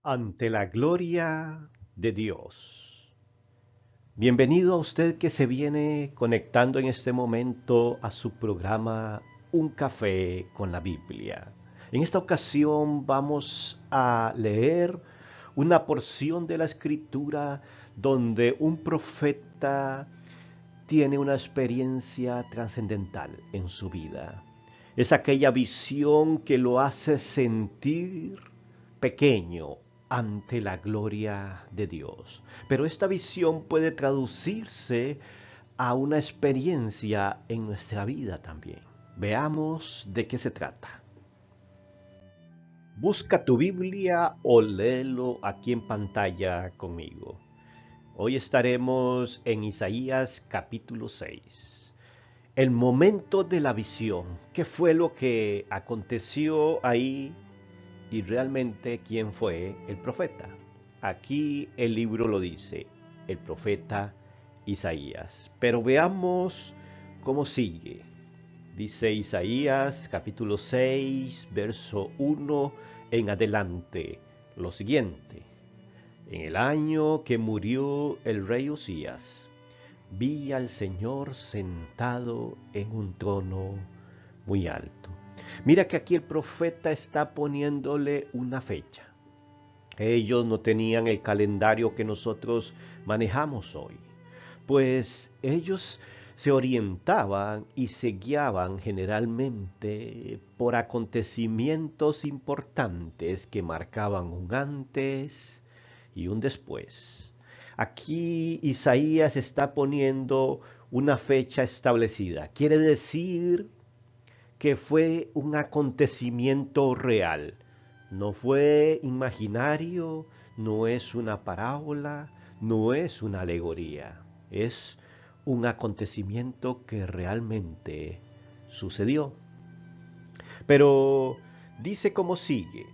ante la gloria de Dios. Bienvenido a usted que se viene conectando en este momento a su programa Un Café con la Biblia. En esta ocasión vamos a leer una porción de la Escritura donde un profeta tiene una experiencia trascendental en su vida. Es aquella visión que lo hace sentir pequeño ante la gloria de Dios. Pero esta visión puede traducirse a una experiencia en nuestra vida también. Veamos de qué se trata. Busca tu Biblia o léelo aquí en pantalla conmigo. Hoy estaremos en Isaías capítulo 6. El momento de la visión. ¿Qué fue lo que aconteció ahí? Y realmente, ¿quién fue el profeta? Aquí el libro lo dice, el profeta Isaías. Pero veamos cómo sigue. Dice Isaías capítulo 6, verso 1 en adelante, lo siguiente. En el año que murió el rey Usías, vi al Señor sentado en un trono muy alto. Mira que aquí el profeta está poniéndole una fecha. Ellos no tenían el calendario que nosotros manejamos hoy, pues ellos se orientaban y se guiaban generalmente por acontecimientos importantes que marcaban un antes y un después. Aquí Isaías está poniendo una fecha establecida. Quiere decir que fue un acontecimiento real. No fue imaginario, no es una parábola, no es una alegoría. Es un acontecimiento que realmente sucedió. Pero dice cómo sigue.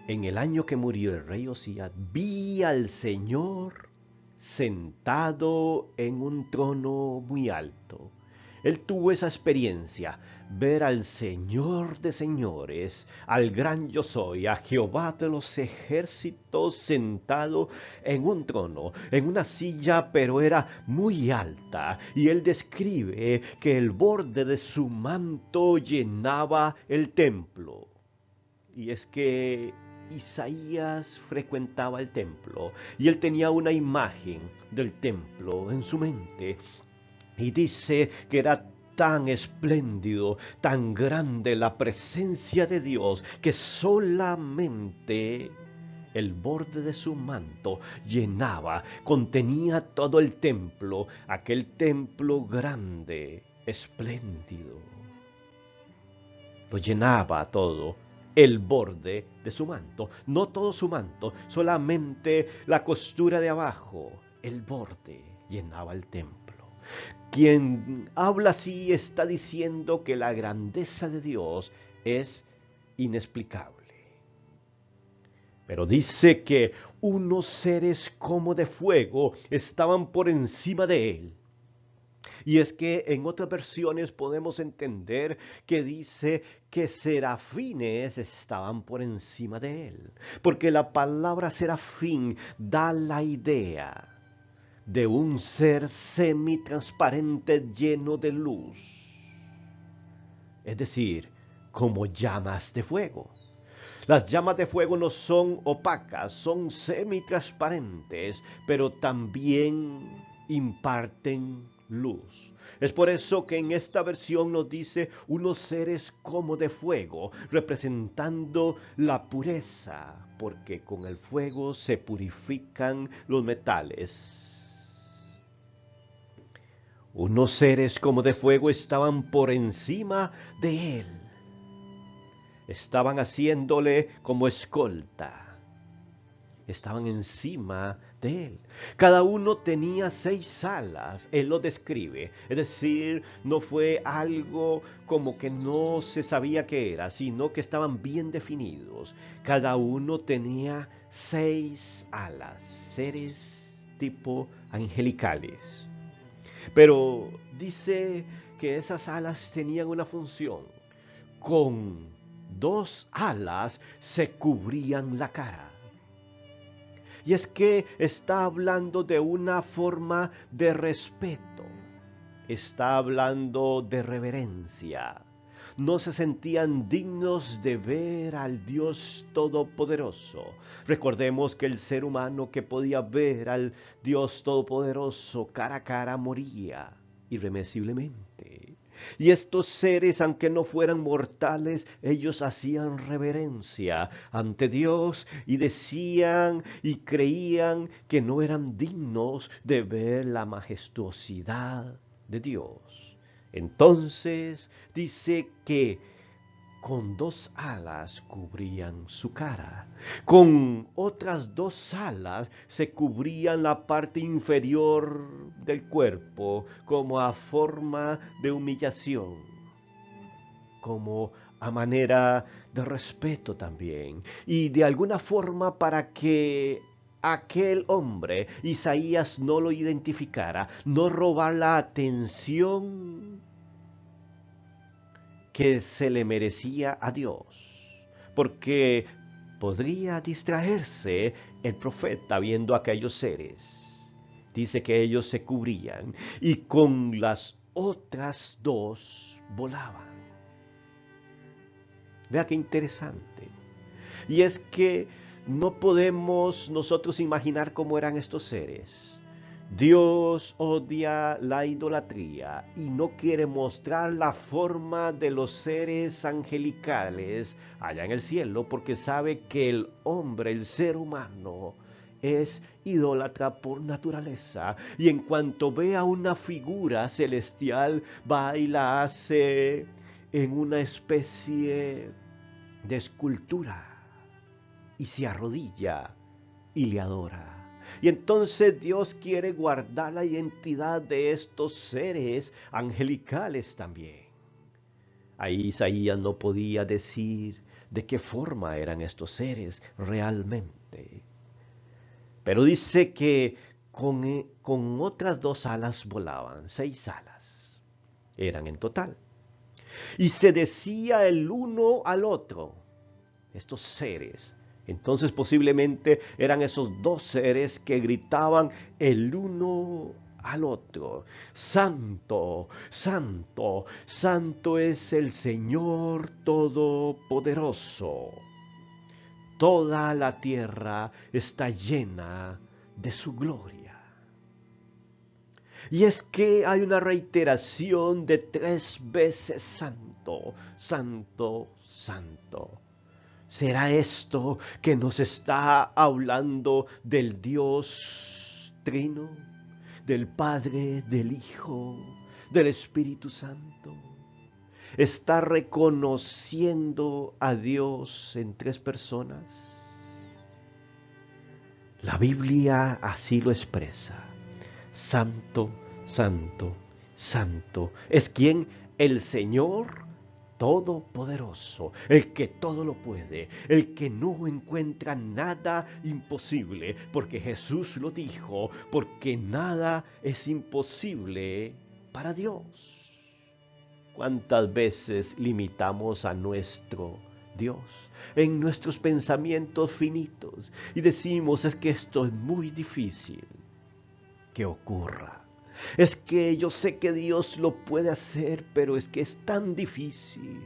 En el año que murió el rey Osías, vi al Señor sentado en un trono muy alto. Él tuvo esa experiencia, ver al Señor de señores, al gran yo soy, a Jehová de los ejércitos sentado en un trono, en una silla, pero era muy alta. Y él describe que el borde de su manto llenaba el templo. Y es que Isaías frecuentaba el templo y él tenía una imagen del templo en su mente. Y dice que era tan espléndido, tan grande la presencia de Dios, que solamente el borde de su manto llenaba, contenía todo el templo, aquel templo grande, espléndido. Lo llenaba todo el borde de su manto, no todo su manto, solamente la costura de abajo, el borde llenaba el templo. Quien habla así está diciendo que la grandeza de Dios es inexplicable. Pero dice que unos seres como de fuego estaban por encima de él. Y es que en otras versiones podemos entender que dice que serafines estaban por encima de él. Porque la palabra serafín da la idea de un ser semitransparente lleno de luz. Es decir, como llamas de fuego. Las llamas de fuego no son opacas, son semitransparentes, pero también imparten luz. Es por eso que en esta versión nos dice unos seres como de fuego, representando la pureza, porque con el fuego se purifican los metales. Unos seres como de fuego estaban por encima de él. Estaban haciéndole como escolta. Estaban encima de él. Cada uno tenía 6 alas, él lo describe. Es decir, no fue algo como que no se sabía qué era, sino que estaban bien definidos. Cada uno tenía 6 alas, seres tipo angelicales. Pero dice que esas alas tenían una función. Con 2 alas se cubrían la cara. Y es que está hablando de una forma de respeto, está hablando de reverencia. No se sentían dignos de ver al Dios Todopoderoso. Recordemos que el ser humano que podía ver al Dios Todopoderoso cara a cara moría irremisiblemente. Y estos seres, aunque no fueran mortales, ellos hacían reverencia ante Dios y decían y creían que no eran dignos de ver la majestuosidad de Dios. Entonces dice que con 2 alas cubrían su cara, con otras 2 alas se cubrían la parte inferior del cuerpo como a forma de humillación, como a manera de respeto también, y de alguna forma para que aquel hombre, Isaías, no lo identificara, no robar la atención que se le merecía a Dios, porque podría distraerse el profeta viendo aquellos seres. Dice que ellos se cubrían y con las otras 2 volaban. Vea qué interesante. Y es que no podemos nosotros imaginar cómo eran estos seres. Dios odia la idolatría y no quiere mostrar la forma de los seres angelicales allá en el cielo porque sabe que el hombre, el ser humano, es idólatra por naturaleza, y en cuanto ve a una figura celestial va y la hace en una especie de escultura y se arrodilla y le adora. Y entonces Dios quiere guardar la identidad de estos seres angelicales también. Ahí Isaías no podía decir de qué forma eran estos seres realmente. Pero dice que con otras 2 alas volaban, 6 alas eran en total. Y se decía el uno al otro, estos seres. Entonces posiblemente eran esos 2 seres que gritaban el uno al otro: Santo, Santo, Santo es el Señor Todopoderoso. Toda la tierra está llena de su gloria. Y es que hay una reiteración de 3 veces santo, santo, santo. ¿Será esto que nos está hablando del Dios Trino, del Padre, del Hijo, del Espíritu Santo? ¿Está reconociendo a Dios en 3 personas? La Biblia así lo expresa. Santo, santo, santo. ¿Es quien? El Señor Todopoderoso, el que todo lo puede, el que no encuentra nada imposible, porque Jesús lo dijo, porque nada es imposible para Dios. ¿Cuántas veces limitamos a nuestro Dios en nuestros pensamientos finitos y decimos: es que esto es muy difícil que ocurra? Es que yo sé que Dios lo puede hacer, pero es que es tan difícil.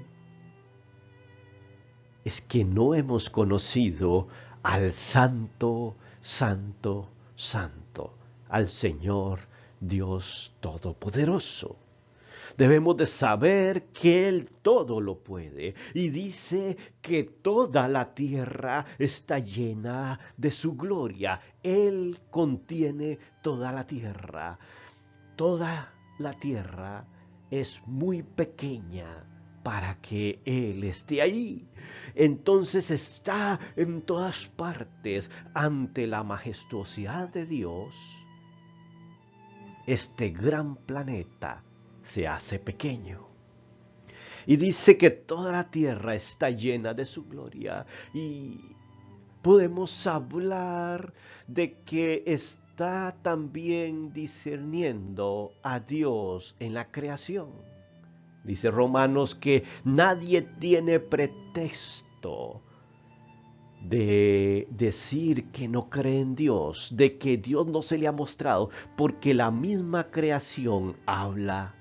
Es que no hemos conocido al Santo, Santo, Santo, al Señor Dios Todopoderoso. Debemos de saber que Él todo lo puede, y dice que toda la tierra está llena de su gloria. Él contiene toda la tierra. Toda la tierra es muy pequeña para que Él esté ahí. Entonces está en todas partes. Ante la majestuosidad de Dios, este gran planeta se hace pequeño. Y dice que toda la tierra está llena de su gloria. Y podemos hablar de que está también discerniendo a Dios en la creación. Dice Romanos que nadie tiene pretexto de decir que no cree en Dios, de que Dios no se le ha mostrado, porque la misma creación habla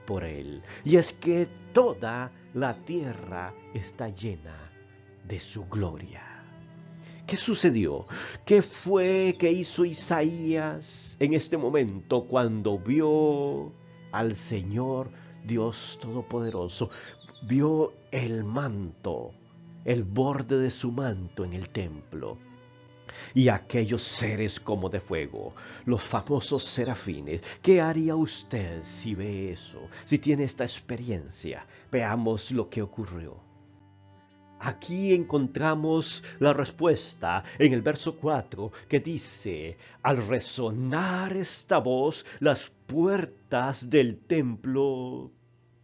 por él. Y es que toda la tierra está llena de su gloria. ¿Qué sucedió? ¿Qué fue que hizo Isaías en este momento cuando vio al Señor Dios Todopoderoso? Vio el manto, el borde de su manto en el templo. Y aquellos seres como de fuego, los famosos serafines. ¿Qué haría usted si ve eso? Si tiene esta experiencia. Veamos lo que ocurrió. Aquí encontramos la respuesta en el verso 4 que dice, al resonar esta voz, las puertas del templo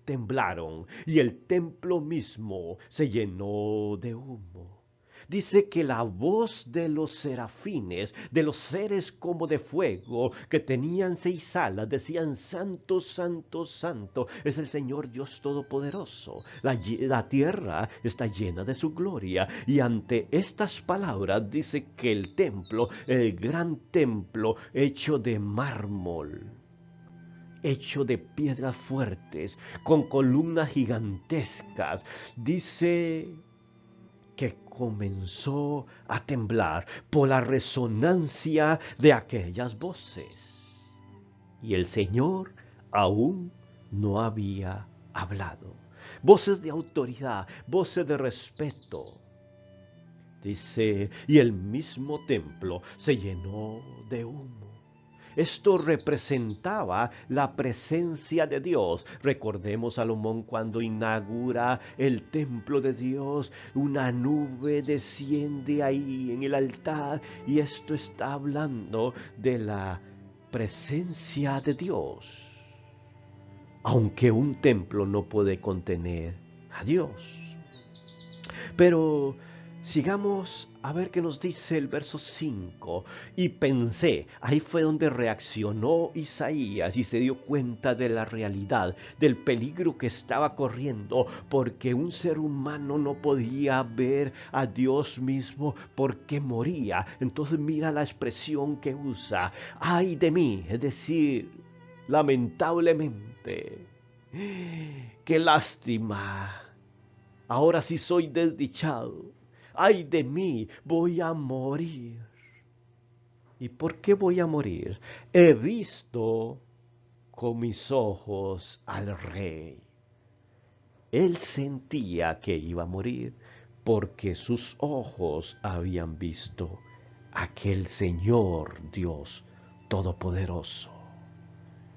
temblaron y el templo mismo se llenó de humo. Dice que la voz de los serafines, de los seres como de fuego, que tenían 6 alas, decían, Santo, Santo, Santo, es el Señor Dios Todopoderoso. La tierra está llena de su gloria. Y ante estas palabras dice que el templo, el gran templo hecho de mármol, hecho de piedras fuertes, con columnas gigantescas, dice que comenzó a temblar por la resonancia de aquellas voces. Y el Señor aún no había hablado. Voces de autoridad, voces de respeto. Dice, y el mismo templo se llenó de humo. Esto representaba la presencia de Dios. Recordemos a Salomón cuando inaugura el templo de Dios, una nube desciende ahí en el altar y esto está hablando de la presencia de Dios. Aunque un templo no puede contener a Dios. Pero sigamos a ver qué nos dice el verso 5. Y pensé, ahí fue donde reaccionó Isaías y se dio cuenta de la realidad, del peligro que estaba corriendo, porque un ser humano no podía ver a Dios mismo porque moría. Entonces mira la expresión que usa, ay de mí, es decir, lamentablemente, qué lástima. Ahora sí soy desdichado. ¡Ay de mí! Voy a morir. ¿Y por qué voy a morir? He visto con mis ojos al Rey. Él sentía que iba a morir porque sus ojos habían visto a aquel Señor Dios Todopoderoso.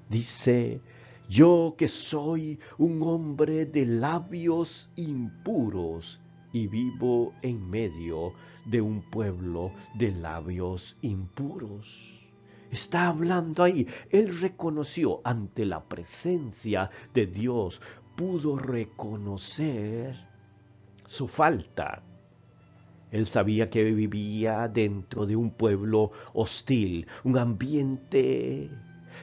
Dice, yo que soy un hombre de labios impuros y vivo en medio de un pueblo de labios impuros. Está hablando ahí. Él reconoció ante la presencia de Dios, pudo reconocer su falta. Él sabía que vivía dentro de un pueblo hostil, un ambiente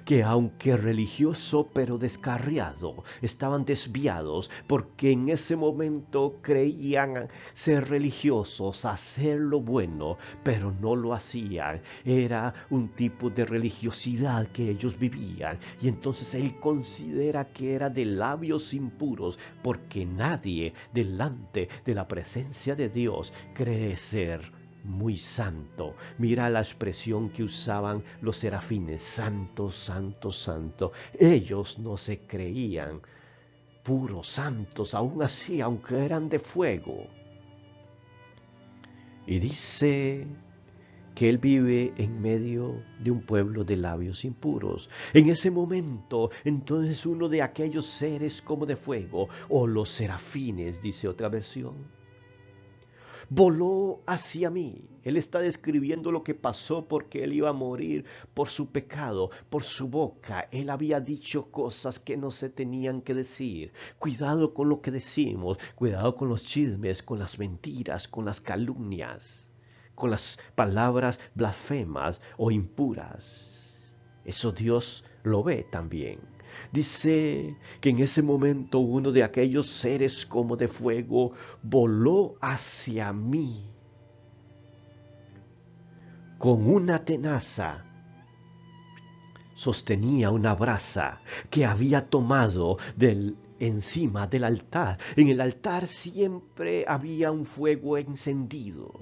que aunque religioso pero descarriado, estaban desviados porque en ese momento creían ser religiosos, hacer lo bueno, pero no lo hacían. Era un tipo de religiosidad que ellos vivían y entonces él considera que era de labios impuros porque nadie delante de la presencia de Dios cree ser muy santo. Mira la expresión que usaban los serafines, santo, santo, santo. Ellos no se creían puros santos, aún así, aunque eran de fuego. Y dice que él vive en medio de un pueblo de labios impuros. En ese momento, entonces uno de aquellos seres como de fuego, o los serafines, dice otra versión, voló hacia mí. Él está describiendo lo que pasó porque él iba a morir por su pecado, por su boca. Él había dicho cosas que no se tenían que decir. Cuidado con lo que decimos, cuidado con los chismes, con las mentiras, con las calumnias, con las palabras blasfemas o impuras. Eso Dios lo ve también. Dice que en ese momento uno de aquellos seres como de fuego voló hacia mí. con una tenaza sostenía una brasa que había tomado encima del altar. En el altar siempre había un fuego encendido.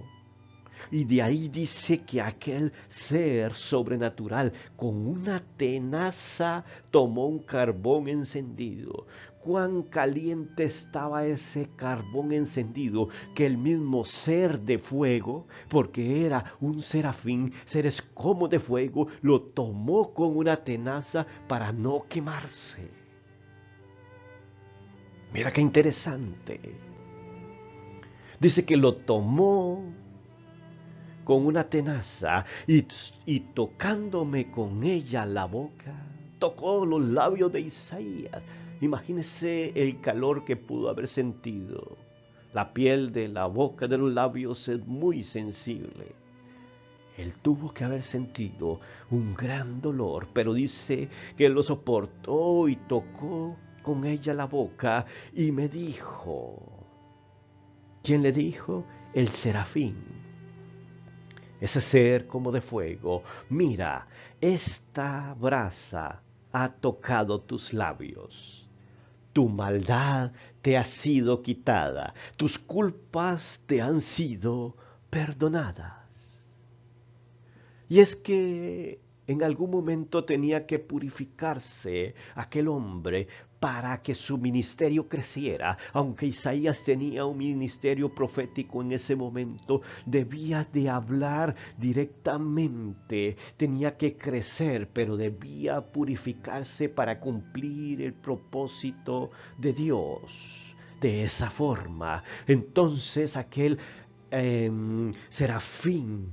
Y de ahí dice que aquel ser sobrenatural con una tenaza tomó un carbón encendido. Cuán caliente estaba ese carbón encendido que el mismo ser de fuego, porque era un serafín, seres como de fuego, lo tomó con una tenaza para no quemarse. Mira qué interesante. Dice que lo tomó con una tenaza y tocándome con ella la boca, tocó los labios de Isaías. Imagínese el calor que pudo haber sentido. La piel de la boca de los labios es muy sensible. Él tuvo que haber sentido un gran dolor, pero dice que lo soportó y tocó con ella la boca y me dijo. ¿Quién le dijo? El serafín. Ese ser como de fuego, mira, esta brasa ha tocado tus labios. Tu maldad te ha sido quitada, tus culpas te han sido perdonadas. Y es que en algún momento tenía que purificarse aquel hombre para que su ministerio creciera. Aunque Isaías tenía un ministerio profético en ese momento, debía de hablar directamente, tenía que crecer, pero debía purificarse para cumplir el propósito de Dios. De esa forma, entonces aquel serafín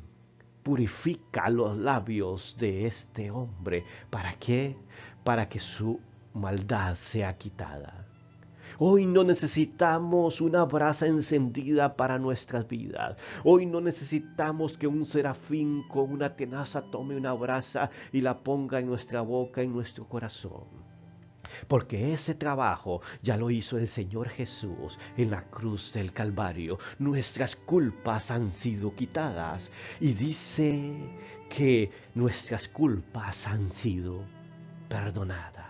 purifica los labios de este hombre. ¿Para qué? Para que su maldad sea quitada. Hoy no necesitamos una brasa encendida para nuestras vidas. Hoy no necesitamos que un serafín con una tenaza tome una brasa y la ponga en nuestra boca, en nuestro corazón. Porque ese trabajo ya lo hizo el Señor Jesús en la cruz del Calvario. Nuestras culpas han sido quitadas. Y dice que nuestras culpas han sido perdonadas.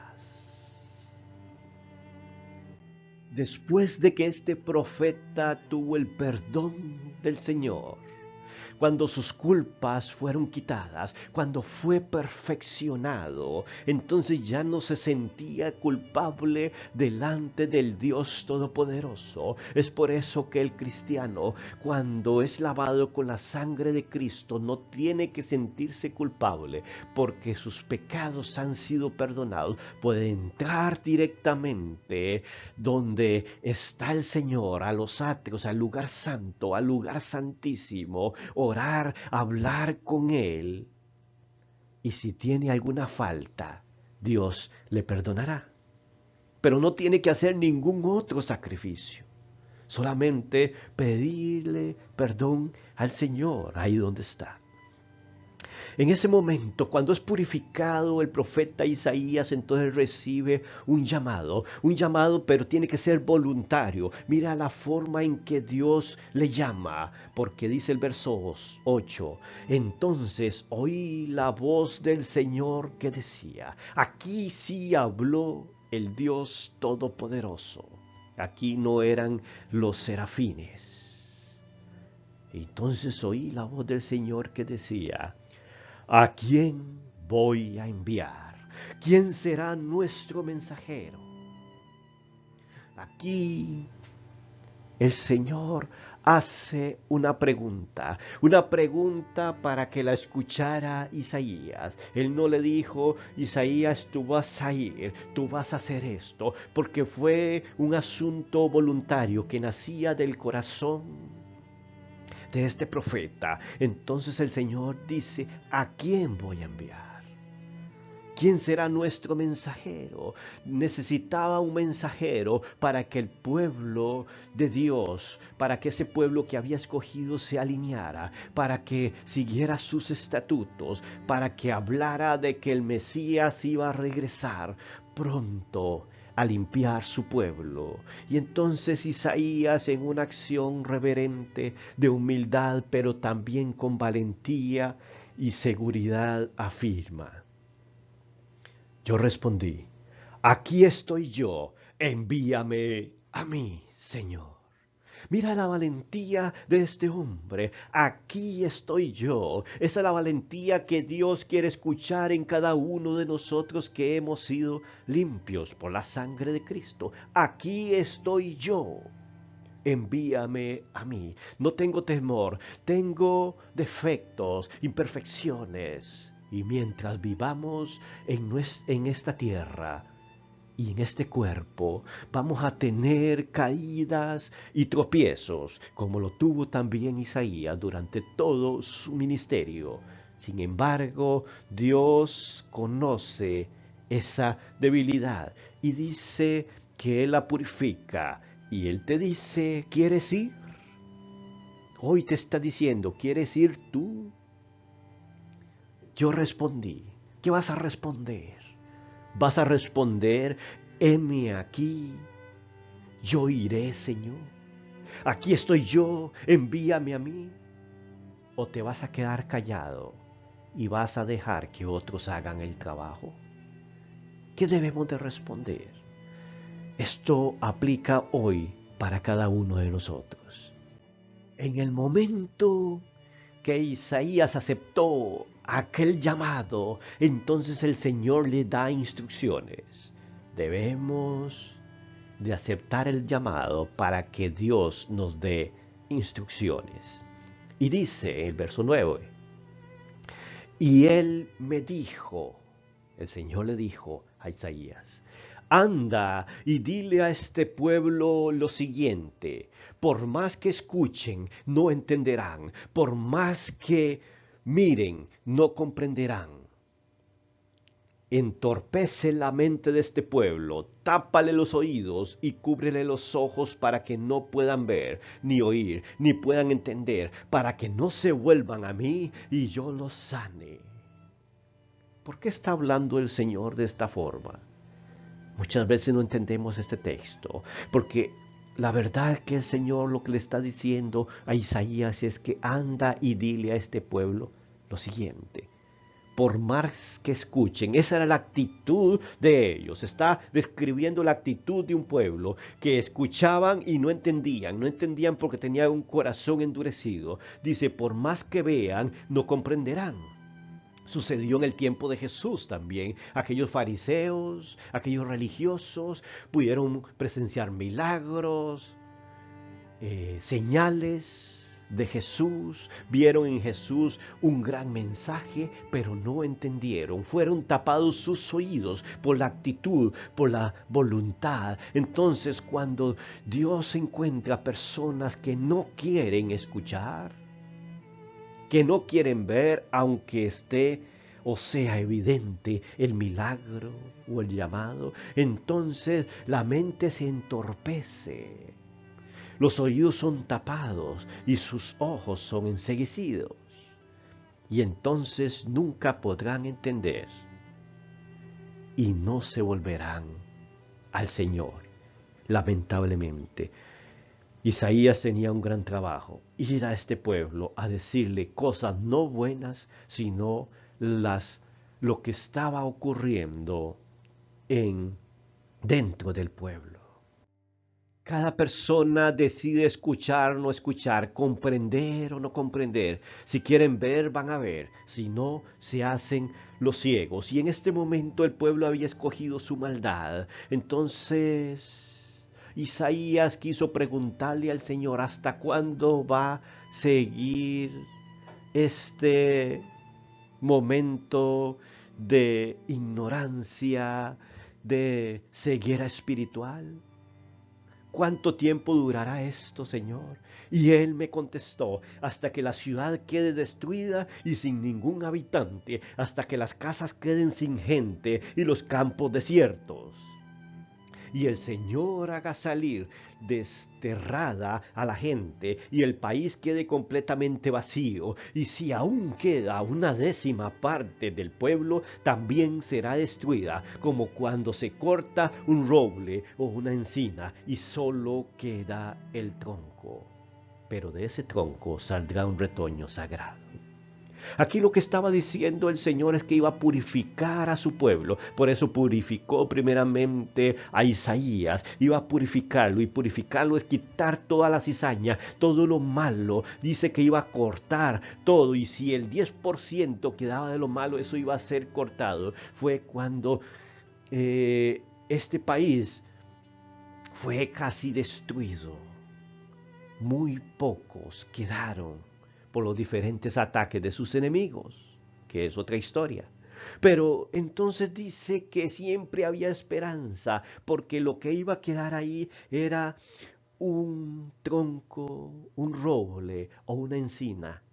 Después de que este profeta tuvo el perdón del Señor, cuando sus culpas fueron quitadas, cuando fue perfeccionado, entonces ya no se sentía culpable delante del Dios Todopoderoso. Es por eso que el cristiano, cuando es lavado con la sangre de Cristo, no tiene que sentirse culpable, porque sus pecados han sido perdonados. Puede entrar directamente donde está el Señor, a los atrios, al lugar santo, al lugar santísimo, orar, hablar con Él. Y si tiene alguna falta, Dios le perdonará. Pero no tiene que hacer ningún otro sacrificio. Solamente pedirle perdón al Señor ahí donde está. En ese momento, cuando es purificado el profeta Isaías, entonces recibe un llamado, pero tiene que ser voluntario. Mira la forma en que Dios le llama, porque dice el verso 8, entonces oí la voz del Señor que decía, aquí sí habló el Dios Todopoderoso. Aquí no eran los serafines. Entonces oí la voz del Señor que decía, ¿a quién voy a enviar? ¿Quién será nuestro mensajero? Aquí el Señor hace una pregunta para que la escuchara Isaías. Él no le dijo, Isaías, tú vas a ir, tú vas a hacer esto, porque fue un asunto voluntario que nacía del corazón de este profeta. Entonces el Señor dice, ¿a quién voy a enviar? ¿Quién será nuestro mensajero? Necesitaba un mensajero para que el pueblo de Dios, para que ese pueblo que había escogido se alineara, para que siguiera sus estatutos, para que hablara de que el Mesías iba a regresar pronto a limpiar su pueblo. Y entonces Isaías, en una acción reverente de humildad, pero también con valentía, y seguridad afirma. Yo respondí, aquí estoy yo, envíame a mí, Señor. Mira la valentía de este hombre. Aquí estoy yo. Esa es la valentía que Dios quiere escuchar en cada uno de nosotros que hemos sido limpios por la sangre de Cristo. Aquí estoy yo. Envíame a mí. No tengo temor, tengo defectos, imperfecciones. Y mientras vivamos en esta tierra, y en este cuerpo vamos a tener caídas y tropiezos, como lo tuvo también Isaías durante todo su ministerio. Sin embargo, Dios conoce esa debilidad y dice que Él la purifica. Y Él te dice, ¿quieres ir? Hoy te está diciendo, ¿quieres ir tú? Yo respondí, ¿qué vas a responder? ¿Vas a responder, heme aquí, yo iré, Señor? Aquí estoy yo, envíame a mí. ¿O te vas a quedar callado y vas a dejar que otros hagan el trabajo? ¿Qué debemos de responder? Esto aplica hoy para cada uno de nosotros. En el momento que Isaías aceptó aquel llamado, entonces el Señor le da instrucciones. Debemos de aceptar el llamado para que Dios nos dé instrucciones. Y dice el verso 9, y él me dijo, el Señor le dijo a Isaías, anda y dile a este pueblo lo siguiente, por más que escuchen, no entenderán, por más que miren, no comprenderán. Entorpece la mente de este pueblo, tápale los oídos y cúbrele los ojos para que no puedan ver, ni oír, ni puedan entender, para que no se vuelvan a mí y yo los sane. ¿Por qué está hablando el Señor de esta forma? Muchas veces no entendemos este texto, porque la verdad que el Señor lo que le está diciendo a Isaías es que anda y dile a este pueblo lo siguiente. Por más que escuchen, esa era la actitud de ellos. Está describiendo la actitud de un pueblo que escuchaban y no entendían porque tenían un corazón endurecido. Dice, por más que vean, no comprenderán. Sucedió en el tiempo de Jesús también. Aquellos fariseos, aquellos religiosos pudieron presenciar milagros, señales de Jesús, vieron en Jesús un gran mensaje, pero no entendieron. Fueron tapados sus oídos por la actitud, por la voluntad. Entonces, cuando Dios encuentra personas que no quieren escuchar, que no quieren ver, aunque esté o sea evidente el milagro o el llamado, entonces la mente se entorpece. Los oídos son tapados y sus ojos son enceguecidos. Y entonces nunca podrán entender y no se volverán al Señor, lamentablemente. Isaías tenía un gran trabajo, ir a este pueblo a decirle cosas no buenas, sino lo que estaba ocurriendo dentro del pueblo. Cada persona decide escuchar o no escuchar, comprender o no comprender. Si quieren ver, van a ver. Si no, se hacen los ciegos. Y en este momento el pueblo había escogido su maldad. Entonces, Isaías quiso preguntarle al Señor, ¿hasta cuándo va a seguir este momento de ignorancia, de ceguera espiritual? ¿Cuánto tiempo durará esto, Señor? Y él me contestó, hasta que la ciudad quede destruida y sin ningún habitante, hasta que las casas queden sin gente y los campos desiertos. Y el Señor haga salir desterrada a la gente y el país quede completamente vacío. Y si aún queda una 10ª parte del pueblo, también será destruida, como cuando se corta un roble o una encina y solo queda el tronco. Pero de ese tronco saldrá un retoño sagrado. Aquí lo que estaba diciendo el Señor es que iba a purificar a su pueblo. Por eso purificó primeramente a Isaías. Iba a purificarlo, y purificarlo es quitar toda la cizaña, todo lo malo. Dice que iba a cortar todo, y si el 10% quedaba de lo malo, eso iba a ser cortado. Fue cuando este país fue casi destruido. Muy pocos quedaron por los diferentes ataques de sus enemigos, que es otra historia. Pero entonces dice que siempre había esperanza, porque lo que iba a quedar ahí era un tronco, un roble o una encina.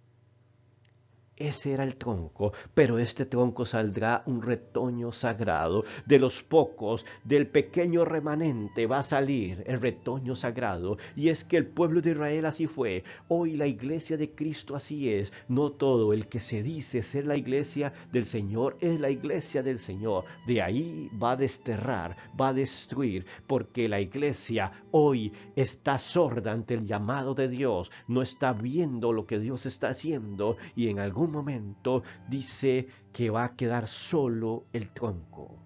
Ese era el tronco, pero este tronco saldrá un retoño sagrado. De los pocos, del pequeño remanente va a salir el retoño sagrado. Y es que el pueblo de Israel así fue. Hoy la iglesia de Cristo así es. No todo el que se dice ser la iglesia del Señor es la iglesia del Señor. De ahí va a desterrar, va a destruir, porque la iglesia hoy está sorda ante el llamado de Dios. No está viendo lo que Dios está haciendo, y en algún momento dice que va a quedar solo el tronco,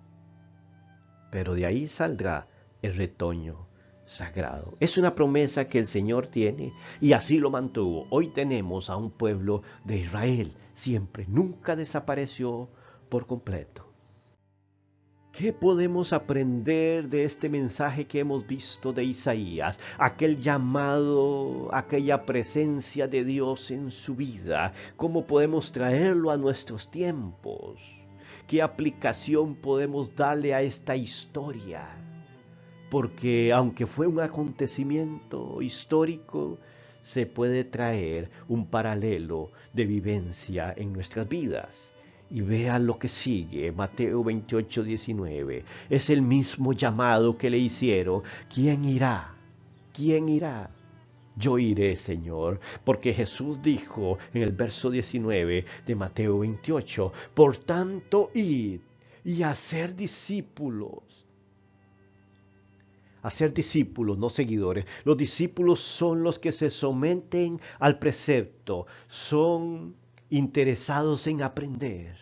pero de ahí saldrá el retoño sagrado. Es una promesa que el Señor tiene, y así lo mantuvo. Hoy tenemos a un pueblo de Israel, siempre, nunca desapareció por completo. ¿Qué podemos aprender de este mensaje que hemos visto de Isaías? Aquel llamado, aquella presencia de Dios en su vida. ¿Cómo podemos traerlo a nuestros tiempos? ¿Qué aplicación podemos darle a esta historia? Porque aunque fue un acontecimiento histórico, se puede traer un paralelo de vivencia en nuestras vidas. Y vean lo que sigue, Mateo 28:19. Es el mismo llamado que le hicieron. ¿Quién irá? ¿Quién irá? Yo iré, Señor, porque Jesús dijo en el verso 19 de Mateo 28, por tanto, id y hacer discípulos. Hacer discípulos, no seguidores. Los discípulos son los que se someten al precepto, son interesados en aprender.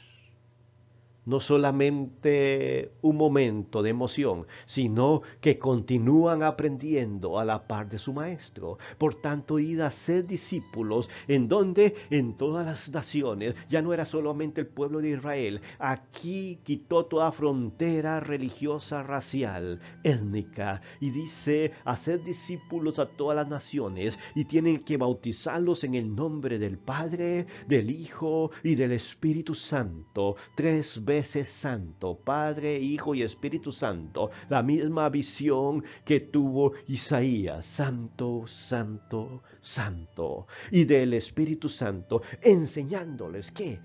No solamente un momento de emoción, sino que continúan aprendiendo a la par de su maestro. Por tanto, id a ser discípulos, ¿en donde? En todas las naciones. Ya no era solamente el pueblo de Israel. Aquí quitó toda frontera religiosa, racial, étnica, y dice, hacer discípulos a todas las naciones, y tienen que bautizarlos en el nombre del Padre, del Hijo y del Espíritu Santo. 3 veces santo, Padre, Hijo y Espíritu Santo, la misma visión que tuvo Isaías, santo, santo, santo, y del Espíritu Santo, enseñándoles que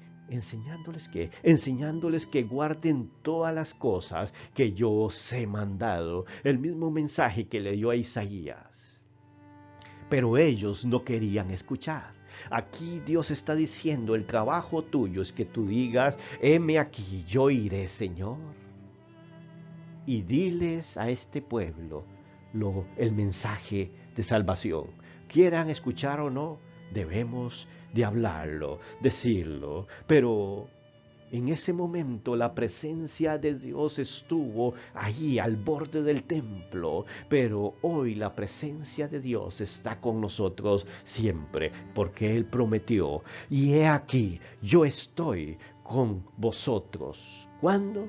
enseñándoles que guarden todas las cosas que yo os he mandado. El mismo mensaje que le dio a Isaías. Pero ellos no querían escuchar. Aquí Dios está diciendo, el trabajo tuyo es que tú digas, heme aquí, yo iré, Señor. Y diles a este pueblo el mensaje de salvación. Quieran escuchar o no, debemos de hablarlo, decirlo, pero en ese momento la presencia de Dios estuvo allí al borde del templo, pero hoy la presencia de Dios está con nosotros siempre, porque Él prometió, y he aquí, yo estoy con vosotros. ¿Cuándo?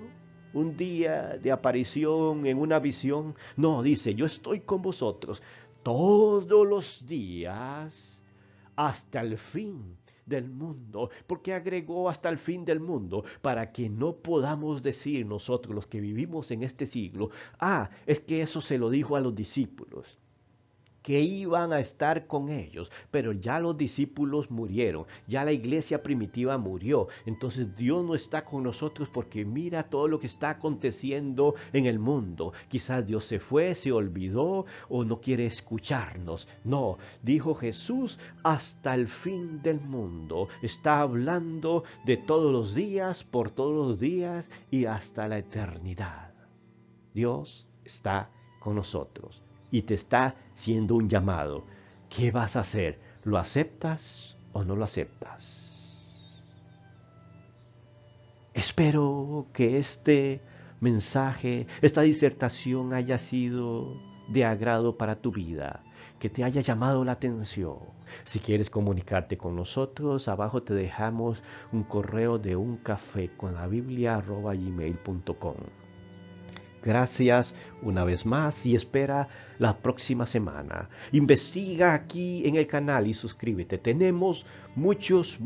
¿Un día de aparición en una visión? No, dice, yo estoy con vosotros todos los días hasta el fin del mundo. Porque agregó hasta el fin del mundo, para que no podamos decir nosotros los que vivimos en este siglo, es que eso se lo dijo a los discípulos, que iban a estar con ellos, pero ya los discípulos murieron, ya la iglesia primitiva murió. Entonces Dios no está con nosotros, porque mira todo lo que está aconteciendo en el mundo. Quizás Dios se fue, se olvidó o no quiere escucharnos. No, dijo Jesús, hasta el fin del mundo. Está hablando de todos los días, por todos los días y hasta la eternidad. Dios está con nosotros y te está haciendo un llamado. ¿Qué vas a hacer? ¿Lo aceptas o no lo aceptas? Espero que este mensaje, esta disertación haya sido de agrado para tu vida, que te haya llamado la atención. Si quieres comunicarte con nosotros, abajo te dejamos un correo de un café con la biblia@gmail.com. Gracias una vez más y espera la próxima semana. Investiga aquí en el canal y suscríbete. Tenemos muchos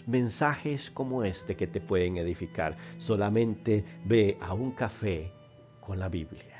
mensajes como este que te pueden edificar. Solamente ve a un café con la Biblia.